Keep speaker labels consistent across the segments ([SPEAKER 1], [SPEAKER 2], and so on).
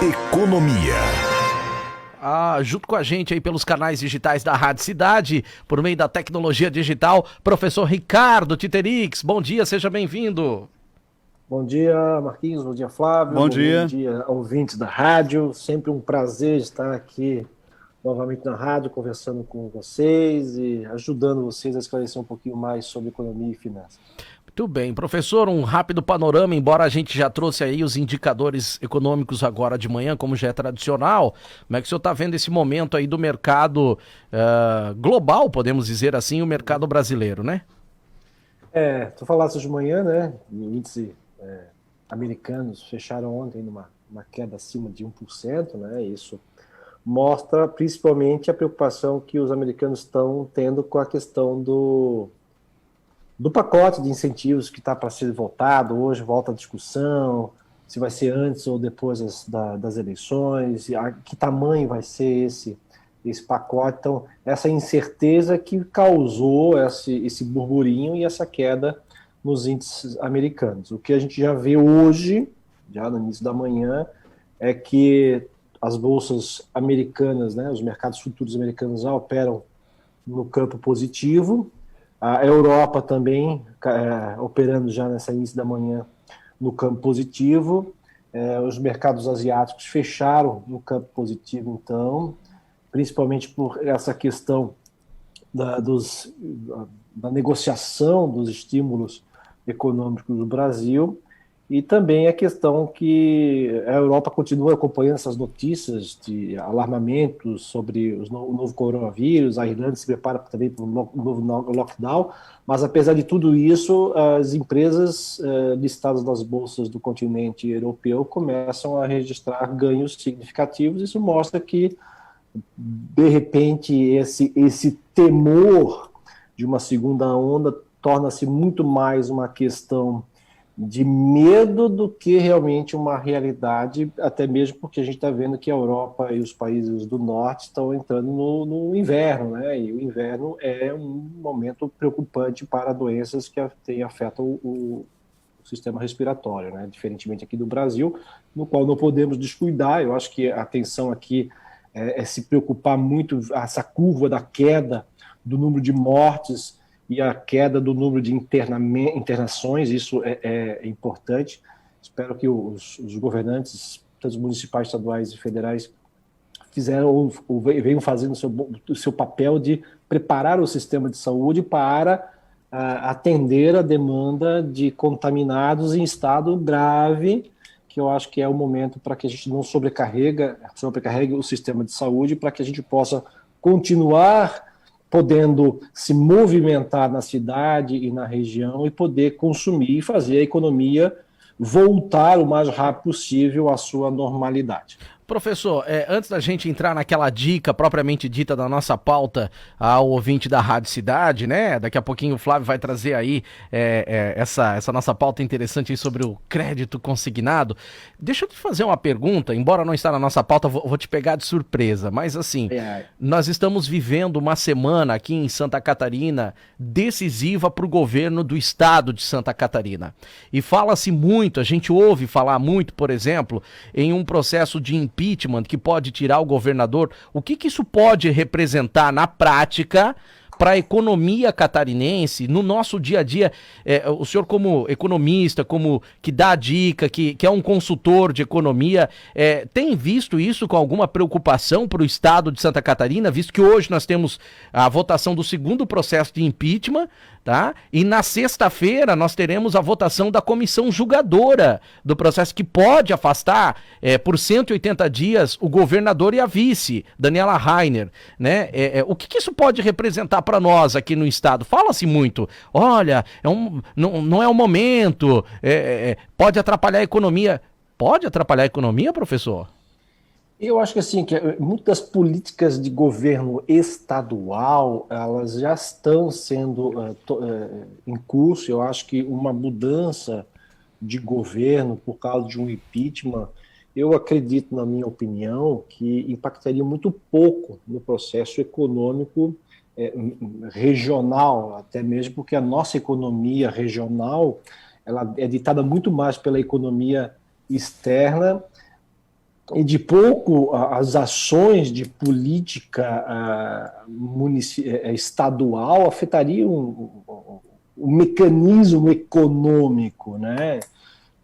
[SPEAKER 1] Economia.
[SPEAKER 2] Junto com a gente aí pelos canais digitais da Rádio Cidade, por meio da tecnologia digital, professor Ricardo Titerix. Bom dia, seja bem-vindo.
[SPEAKER 3] Bom dia, Marquinhos. Bom dia, Flávio.
[SPEAKER 4] Bom dia.
[SPEAKER 3] Bom dia, ouvintes da rádio. Sempre um prazer estar aqui novamente na rádio, conversando com vocês e ajudando vocês a esclarecer um pouquinho mais sobre economia e finanças.
[SPEAKER 2] Muito bem, professor, um rápido panorama, embora a gente já trouxe aí os indicadores econômicos agora de manhã, como já é tradicional, como é que o senhor está vendo esse momento aí do mercado global, podemos dizer assim, o mercado brasileiro, né?
[SPEAKER 3] Tu falaste de manhã, né? O índice americanos fecharam ontem numa queda acima de 1%, né? Isso mostra principalmente a preocupação que os americanos estão tendo com a questão do pacote de incentivos que está para ser votado. Hoje volta a discussão se vai ser antes ou depois das eleições, que tamanho vai ser esse pacote. Então, essa incerteza que causou esse burburinho e essa queda nos índices americanos. O que a gente já vê hoje, já no início da manhã, é que as bolsas americanas, né, os mercados futuros americanos já operam no campo positivo. A Europa também operando já nessa início da manhã no campo positivo. Os mercados asiáticos fecharam no campo positivo, então, principalmente por essa questão da negociação dos estímulos econômicos do Brasil, e também a questão que a Europa continua acompanhando essas notícias de alarmamentos sobre o novo coronavírus. A Irlanda se prepara também para um novo lockdown, mas apesar de tudo isso, as empresas listadas nas bolsas do continente europeu começam a registrar ganhos significativos. Isso mostra que, de repente, esse temor de uma segunda onda torna-se muito mais uma questão de medo do que realmente uma realidade, até mesmo porque a gente está vendo que a Europa e os países do norte estão entrando no inverno, né? E o inverno é um momento preocupante para doenças que afetam o sistema respiratório, né? Diferentemente aqui do Brasil, no qual não podemos descuidar. Eu acho que a atenção aqui é se preocupar muito, essa curva da queda do número de mortes e a queda do número de internações. Isso é importante. Espero que os governantes, tanto municipais, estaduais e federais, venham fazendo o seu papel de preparar o sistema de saúde para atender a demanda de contaminados em estado grave, que eu acho que é o momento para que a gente não sobrecarregue o sistema de saúde, para que a gente possa continuar podendo se movimentar na cidade e na região e poder consumir e fazer a economia voltar o mais rápido possível à sua normalidade.
[SPEAKER 2] Professor, antes da gente entrar naquela dica propriamente dita da nossa pauta ao ouvinte da Rádio Cidade, né? Daqui a pouquinho o Flávio vai trazer aí essa nossa pauta interessante aí sobre o crédito consignado. Deixa eu te fazer uma pergunta, embora não está na nossa pauta, vou te pegar de surpresa, mas assim, nós estamos vivendo uma semana aqui em Santa Catarina decisiva para o governo do estado de Santa Catarina. E fala-se muito, a gente ouve falar muito, por exemplo, em um processo de impeachment que pode tirar o governador. O que isso pode representar na prática para a economia catarinense, no nosso dia a dia? O senhor, como economista, como que dá dica, que é um consultor de economia, tem visto isso com alguma preocupação para o estado de Santa Catarina, visto que hoje nós temos a votação do segundo processo de impeachment, tá? E na sexta-feira nós teremos a votação da comissão julgadora do processo, que pode afastar por 180 dias o governador e a vice, Daniela Rainer, né? O que isso pode representar para nós aqui no estado? Fala-se muito, olha, não é o momento, pode atrapalhar a economia. Pode atrapalhar a economia, professor?
[SPEAKER 3] Eu acho que assim, que muitas políticas de governo estadual, elas já estão sendo em curso. Eu acho que uma mudança de governo por causa de um impeachment, eu acredito, na minha opinião, que impactaria muito pouco no processo econômico regional, até mesmo porque a nossa economia regional ela é ditada muito mais pela economia externa e de pouco as ações de política estadual afetariam o mecanismo econômico, né?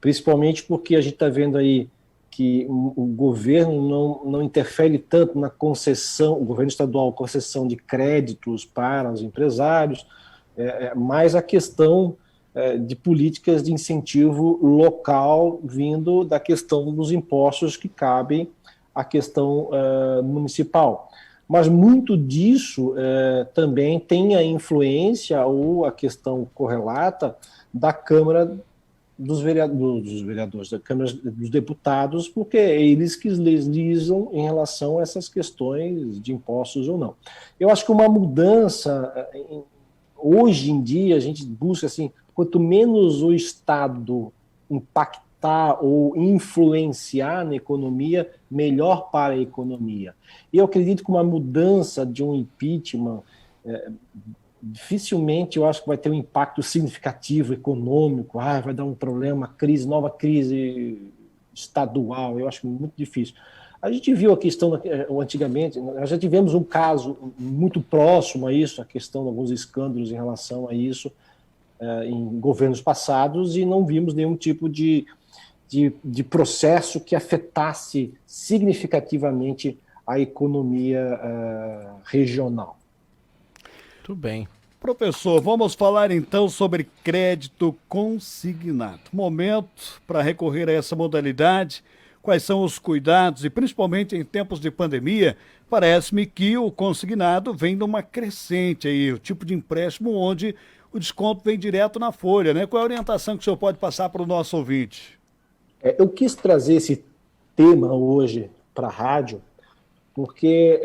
[SPEAKER 3] Principalmente porque a gente está vendo aí que o governo não interfere tanto na concessão, o governo estadual, concessão de créditos para os empresários, mas a questão de políticas de incentivo local vindo da questão dos impostos que cabem à questão municipal. Mas muito disso também tem a influência ou a questão correlata da Câmara dos vereadores, da Câmara dos Deputados, porque é eles que legislam em relação a essas questões de impostos ou não. Eu acho que uma mudança, hoje em dia, a gente busca assim, quanto menos o Estado impactar ou influenciar na economia, melhor para a economia. E eu acredito que uma mudança de um impeachment, dificilmente eu acho que vai ter um impacto significativo econômico, vai dar um problema, crise, nova crise estadual, eu acho muito difícil. A gente viu a questão, antigamente, nós já tivemos um caso muito próximo a isso, a questão de alguns escândalos em relação a isso, em governos passados, e não vimos nenhum tipo de processo que afetasse significativamente a economia regional.
[SPEAKER 2] Tudo bem.
[SPEAKER 1] Professor, vamos falar então sobre crédito consignado. Momento para recorrer a essa modalidade, quais são os cuidados e principalmente em tempos de pandemia, parece-me que o consignado vem numa crescente aí, o tipo de empréstimo onde o desconto vem direto na folha, né? Qual é a orientação que o senhor pode passar para o nosso ouvinte?
[SPEAKER 3] Eu quis trazer esse tema hoje para a rádio, porque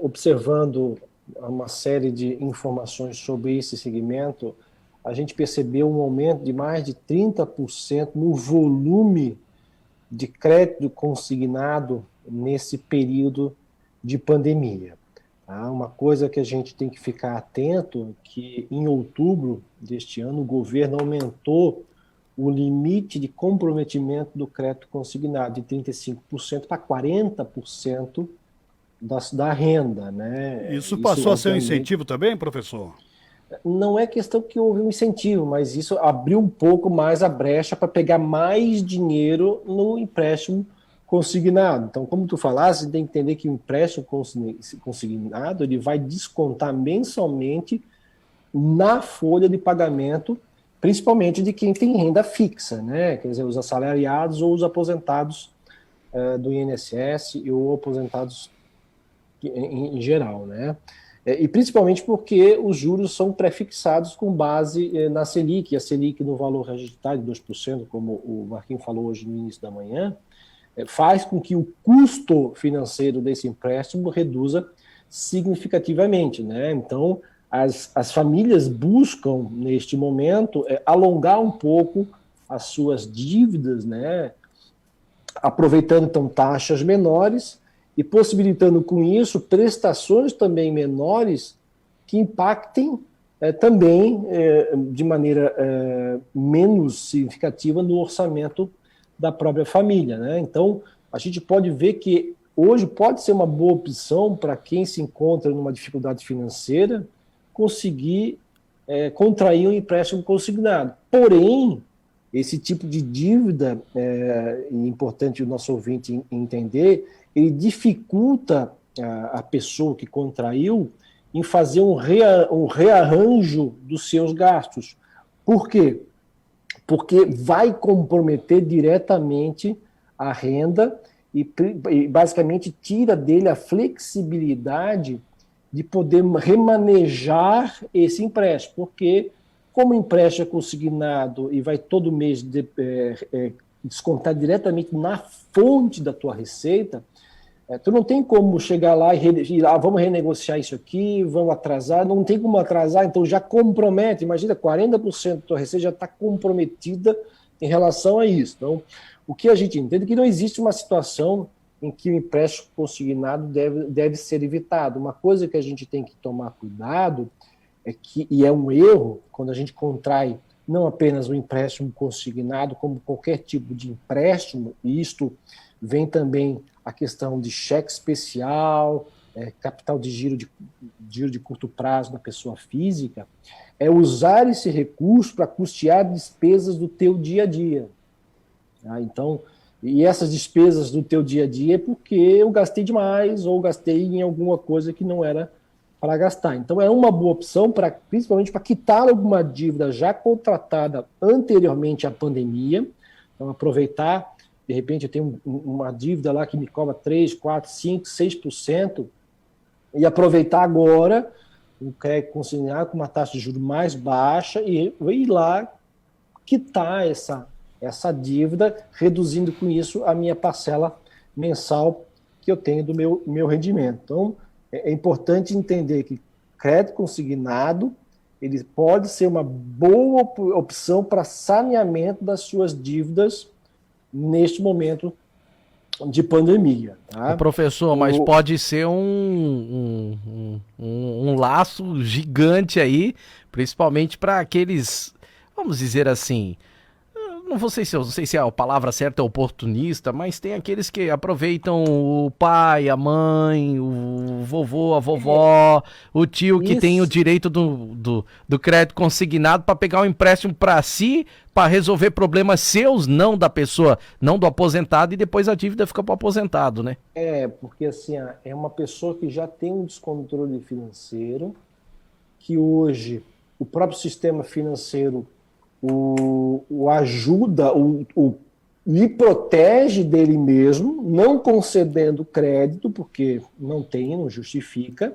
[SPEAKER 3] observando uma série de informações sobre esse segmento, a gente percebeu um aumento de mais de 30% no volume de crédito consignado nesse período de pandemia. Tá? Uma coisa que a gente tem que ficar atento, que em outubro deste ano o governo aumentou o limite de comprometimento do crédito consignado de 35% para 40% da renda, né?
[SPEAKER 1] Isso passou a ser um incentivo também, professor?
[SPEAKER 3] Não é questão que houve um incentivo, mas isso abriu um pouco mais a brecha para pegar mais dinheiro no empréstimo consignado. Então, como tu falaste, tem que entender que o empréstimo consignado ele vai descontar mensalmente na folha de pagamento, principalmente de quem tem renda fixa, né? Quer dizer, os assalariados ou os aposentados do INSS ou aposentados em geral, né? E principalmente porque os juros são prefixados com base na Selic, e a Selic no valor registrado de 2%, como o Marquinhos falou hoje no início da manhã, faz com que o custo financeiro desse empréstimo reduza significativamente, né? Então, as famílias buscam, neste momento, alongar um pouco as suas dívidas, né? Aproveitando, então, taxas menores e possibilitando com isso prestações também menores que impactem também de maneira menos significativa no orçamento da própria família, né? Então, a gente pode ver que hoje pode ser uma boa opção para quem se encontra numa dificuldade financeira conseguir contrair um empréstimo consignado. Porém, esse tipo de dívida, é importante o nosso ouvinte entender, ele dificulta a pessoa que contraiu em fazer um rearranjo dos seus gastos. Por quê? Porque vai comprometer diretamente a renda e basicamente tira dele a flexibilidade de poder remanejar esse empréstimo, porque como o empréstimo é consignado e vai todo mês descontar diretamente na fonte da tua receita, tu não tem como chegar lá e vamos renegociar isso aqui, vamos atrasar, não tem como atrasar, então já compromete, imagina, 40% da tua receita já está comprometida em relação a isso. Então, o que a gente entende é que não existe uma situação em que o empréstimo consignado deve ser evitado. Uma coisa que a gente tem que tomar cuidado, e é um erro, quando a gente contrai não apenas o empréstimo consignado, como qualquer tipo de empréstimo, e isto vem também a questão de cheque especial, capital de giro de curto prazo da pessoa física, é usar esse recurso para custear despesas do teu dia a dia. Tá? Então, e essas despesas do teu dia a dia é porque eu gastei demais ou gastei em alguma coisa que não era para gastar. Então, é uma boa opção, principalmente para quitar alguma dívida já contratada anteriormente à pandemia. Então, aproveitar, de repente eu tenho uma dívida lá que me cobra 3, 4, 5, 6%, e aproveitar agora o crédito consignado com uma taxa de juros mais baixa e ir lá quitar essa dívida, reduzindo com isso a minha parcela mensal que eu tenho do meu rendimento. Então, é importante entender que crédito consignado ele pode ser uma boa opção para saneamento das suas dívidas neste momento de pandemia. Tá?
[SPEAKER 2] Professor, mas pode ser um laço gigante aí, principalmente para aqueles, vamos dizer assim, não sei se a palavra certa é oportunista, mas tem aqueles que aproveitam o pai, a mãe, o vovô, a vovó, o tio que tem o direito do crédito consignado para pegar um empréstimo para si, para resolver problemas seus, não da pessoa, não do aposentado, e depois a dívida fica para o aposentado, né?
[SPEAKER 3] Porque assim, é uma pessoa que já tem um descontrole financeiro, que hoje o próprio sistema financeiro o ajuda, lhe protege dele mesmo, não concedendo crédito, porque não justifica,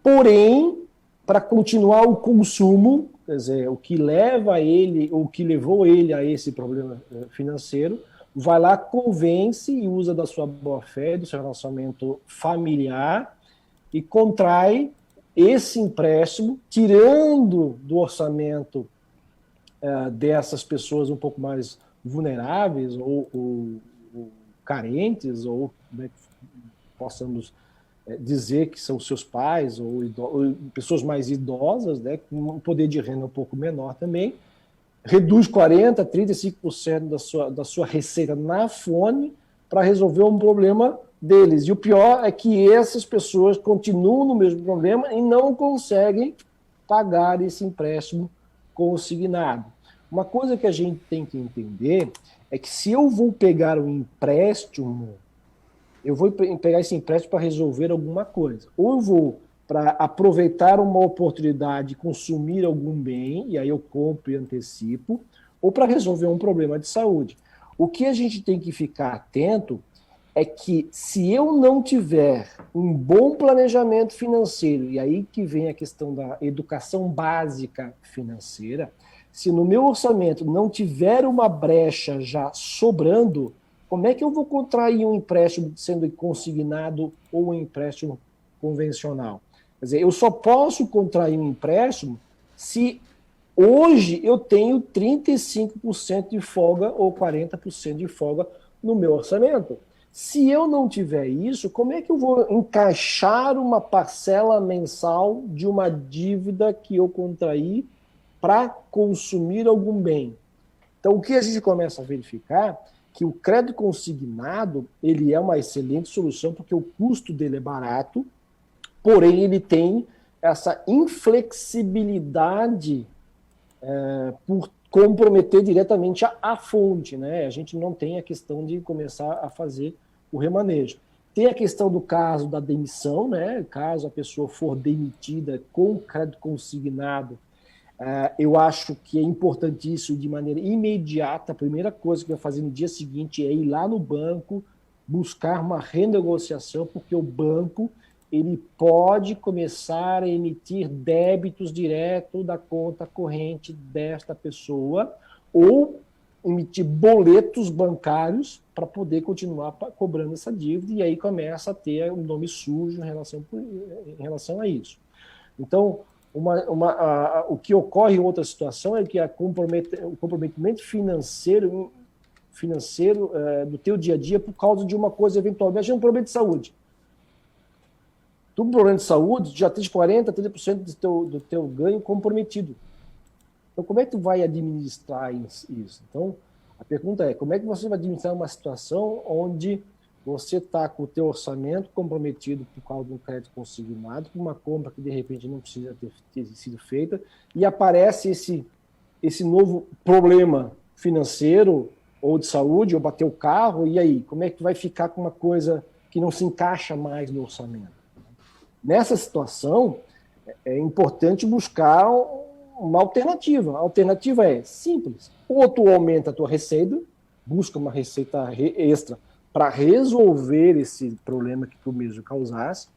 [SPEAKER 3] porém, para continuar o consumo, quer dizer, o que levou ele a esse problema financeiro, vai lá, convence e usa da sua boa-fé, do seu relacionamento familiar e contrai esse empréstimo, tirando do orçamento dessas pessoas um pouco mais vulneráveis ou carentes, ou né, possamos dizer que são seus pais ou pessoas mais idosas, né, com um poder de renda um pouco menor também, reduz 40%, 35% da sua receita na fome para resolver um problema deles. E o pior é que essas pessoas continuam no mesmo problema e não conseguem pagar esse empréstimo consignado. Uma coisa que a gente tem que entender é que se eu vou pegar um empréstimo, eu vou pegar esse empréstimo para resolver alguma coisa. Ou eu vou para aproveitar uma oportunidade, consumir algum bem, e aí eu compro e antecipo, ou para resolver um problema de saúde. O que a gente tem que ficar atento é que se eu não tiver um bom planejamento financeiro, e aí que vem a questão da educação básica financeira, se no meu orçamento não tiver uma brecha já sobrando, como é que eu vou contrair um empréstimo sendo consignado ou um empréstimo convencional? Quer dizer, eu só posso contrair um empréstimo se hoje eu tenho 35% de folga ou 40% de folga no meu orçamento. Se eu não tiver isso, como é que eu vou encaixar uma parcela mensal de uma dívida que eu contraí para consumir algum bem? Então, o que a gente começa a verificar que o crédito consignado ele é uma excelente solução porque o custo dele é barato, porém ele tem essa inflexibilidade por comprometer diretamente a fonte, né? A gente não tem a questão de começar a fazer o remanejo. Tem a questão do caso da demissão, né? Caso a pessoa for demitida com crédito consignado, eu acho que é importantíssimo de maneira imediata. A primeira coisa que eu vou fazer no dia seguinte é ir lá no banco, buscar uma renegociação, porque o banco ele pode começar a emitir débitos direto da conta corrente desta pessoa ou emitir boletos bancários para poder continuar cobrando essa dívida, e aí começa a ter um nome sujo em relação a isso. Então, o que ocorre em outra situação é que o comprometimento financeiro do teu dia a dia por causa de uma coisa eventual. Imagina um problema de saúde. Tu, um problema de saúde, já tens 40%, 30% do teu ganho comprometido. Então, como é que tu vai administrar isso? Então, a pergunta é, como é que você vai administrar uma situação onde você está com o teu orçamento comprometido por causa de um crédito consignado, por uma compra que de repente não precisa ter sido feita, e aparece esse novo problema financeiro ou de saúde, ou bater o carro, e aí? Como é que tu vai ficar com uma coisa que não se encaixa mais no orçamento? Nessa situação, é importante buscar uma alternativa. A alternativa é simples. Ou tu aumenta a tua receita, busca uma receita extra para resolver esse problema que tu mesmo causaste,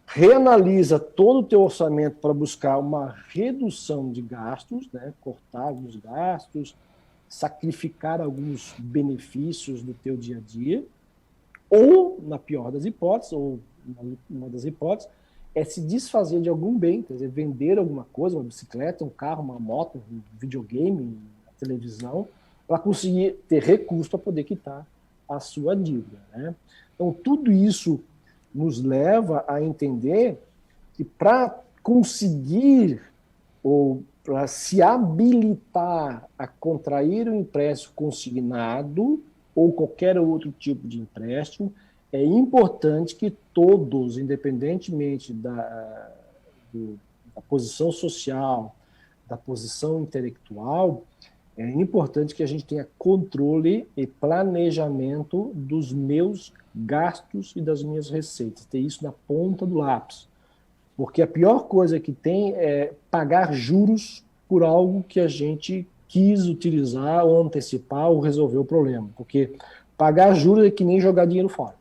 [SPEAKER 3] reanalisa todo o teu orçamento para buscar uma redução de gastos, né? Cortar alguns gastos, sacrificar alguns benefícios do teu dia a dia, ou, na pior das hipóteses, ou uma das hipóteses, é se desfazer de algum bem, quer dizer, vender alguma coisa, uma bicicleta, um carro, uma moto, um videogame, uma televisão, para conseguir ter recurso para poder quitar a sua dívida, né? Então, tudo isso nos leva a entender que para conseguir ou para se habilitar a contrair um empréstimo consignado ou qualquer outro tipo de empréstimo, é importante que todos, independentemente da posição social, da posição intelectual, é importante que a gente tenha controle e planejamento dos meus gastos e das minhas receitas, ter isso na ponta do lápis. Porque a pior coisa que tem é pagar juros por algo que a gente quis utilizar ou antecipar ou resolver o problema. Porque pagar juros é que nem jogar dinheiro fora.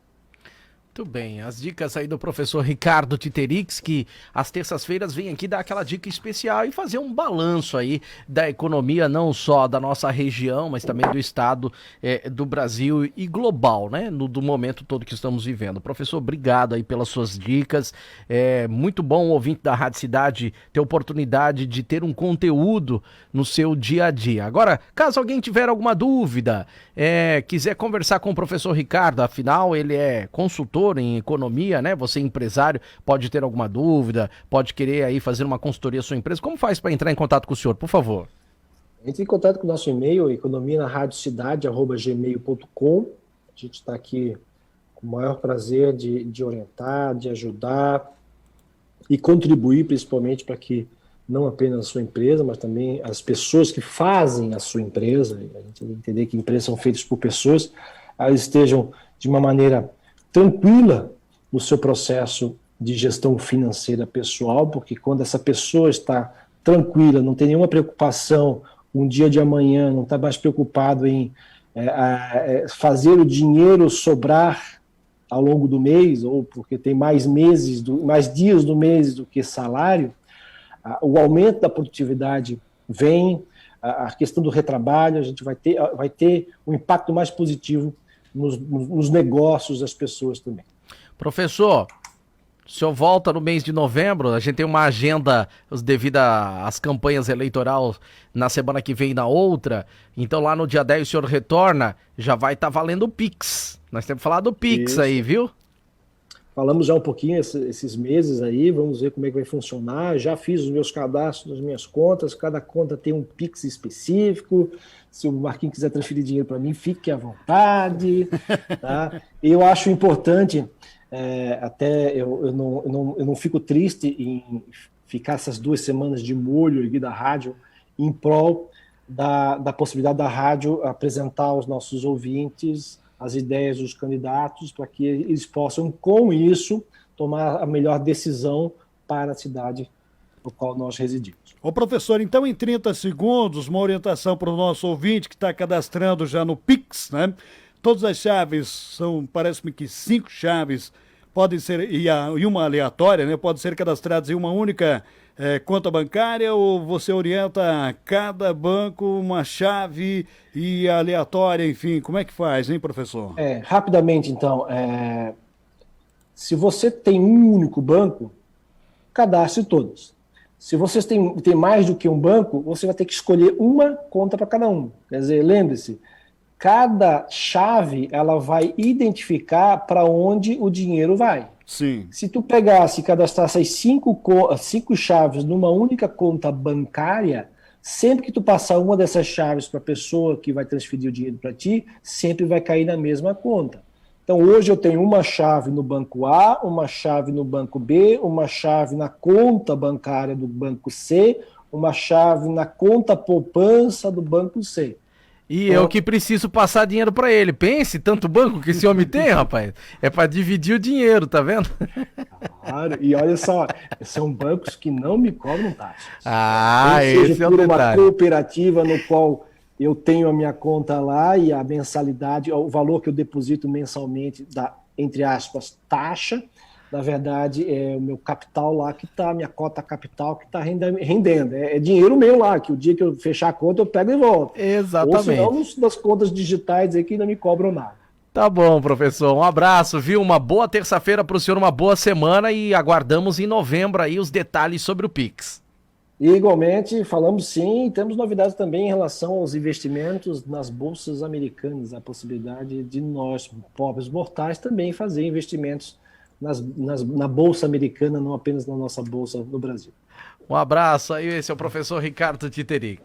[SPEAKER 2] Muito bem, as dicas aí do professor Ricardo Titerix, que às terças-feiras vem aqui dar aquela dica especial e fazer um balanço aí da economia, não só da nossa região, mas também do estado do Brasil e global, né? Do momento todo que estamos vivendo. Professor, obrigado aí pelas suas dicas. É muito bom o ouvinte da Rádio Cidade ter oportunidade de ter um conteúdo no seu dia a dia. Agora, caso alguém tiver alguma dúvida, quiser conversar com o professor Ricardo, afinal ele é consultor em economia, né? Você empresário pode ter alguma dúvida, pode querer aí fazer uma consultoria à sua empresa. Como faz para entrar em contato com o senhor, por favor?
[SPEAKER 3] Entre em contato com o nosso e-mail, economianaradiocidade@gmail.com. A gente está aqui com o maior prazer de orientar, de ajudar e contribuir principalmente para que não apenas a sua empresa, mas também as pessoas que fazem a sua empresa, a gente tem que entender que empresas são feitas por pessoas, elas estejam de uma maneira tranquila no seu processo de gestão financeira pessoal, porque quando essa pessoa está tranquila, não tem nenhuma preocupação um dia de amanhã, não está mais preocupado em fazer o dinheiro sobrar ao longo do mês, ou porque tem mais dias do mês do que salário, o aumento da produtividade vem, a questão do retrabalho, a gente vai ter um impacto mais positivo nos negócios das pessoas também.
[SPEAKER 2] Professor, o senhor volta no mês de novembro, a gente tem uma agenda devido às campanhas eleitorais na semana que vem e na outra, então lá no dia 10 o senhor retorna, já vai estar valendo o Pix. Nós temos que falar do Pix. Isso. Aí, viu?
[SPEAKER 3] Falamos já um pouquinho esses meses aí, vamos ver como é que vai funcionar. Já fiz os meus cadastros das minhas contas, cada conta tem um Pix específico. Se o Marquinhos quiser transferir dinheiro para mim, fique à vontade. Tá? Eu acho importante, eu não fico triste em ficar essas 2 semanas de molho aqui da rádio em prol da possibilidade da rádio apresentar aos nossos ouvintes as ideias dos candidatos, para que eles possam, com isso, tomar a melhor decisão para a cidade no qual nós residimos.
[SPEAKER 1] Ô professor, então em 30 segundos, uma orientação para o nosso ouvinte que está cadastrando já no Pix, né? Todas as chaves são, parece-me que 5 chaves, podem ser, e uma aleatória, né? Podem ser cadastradas em uma única conta bancária, ou você orienta a cada banco uma chave e aleatória, enfim, como é que faz, hein, professor?
[SPEAKER 3] Rapidamente, então, se você tem um único banco, cadastre todos. Se vocês têm mais do que um banco, você vai ter que escolher uma conta para cada um. Quer dizer, lembre-se, cada chave ela vai identificar para onde o dinheiro vai.
[SPEAKER 1] Sim.
[SPEAKER 3] Se tu pegasse e cadastrasse as 5 chaves numa única conta bancária, sempre que tu passar uma dessas chaves para a pessoa que vai transferir o dinheiro para ti, sempre vai cair na mesma conta. Então, hoje eu tenho uma chave no banco A, uma chave no banco B, uma chave na conta bancária do banco C, uma chave na conta poupança do banco C.
[SPEAKER 2] E eu que preciso passar dinheiro para ele. Pense, tanto banco que esse homem tem, rapaz. É para dividir o dinheiro, tá vendo?
[SPEAKER 3] Claro, e olha só, são bancos que não me cobram taxas.
[SPEAKER 2] Ah,
[SPEAKER 3] Ou seja,
[SPEAKER 2] esse é o
[SPEAKER 3] por uma
[SPEAKER 2] detalhe.
[SPEAKER 3] cooperativa no qual eu tenho a minha conta lá e a mensalidade, o valor que eu deposito mensalmente da, entre aspas, taxa, na verdade é o meu capital lá que está, a minha cota capital que está rendendo. É dinheiro meu lá, que o dia que eu fechar a conta eu pego e volto.
[SPEAKER 2] Exatamente.
[SPEAKER 3] Ou senão das contas digitais aí que ainda me cobram nada.
[SPEAKER 2] Tá bom, professor. Um abraço, viu? Uma boa terça-feira para o senhor, uma boa semana e aguardamos em novembro aí os detalhes sobre o Pix.
[SPEAKER 3] E, igualmente, falamos sim, e temos novidades também em relação aos investimentos nas bolsas americanas, a possibilidade de nós, pobres mortais, também fazer investimentos na bolsa americana, não apenas na nossa bolsa no Brasil.
[SPEAKER 2] Um abraço aí, esse é o professor Ricardo Titerix.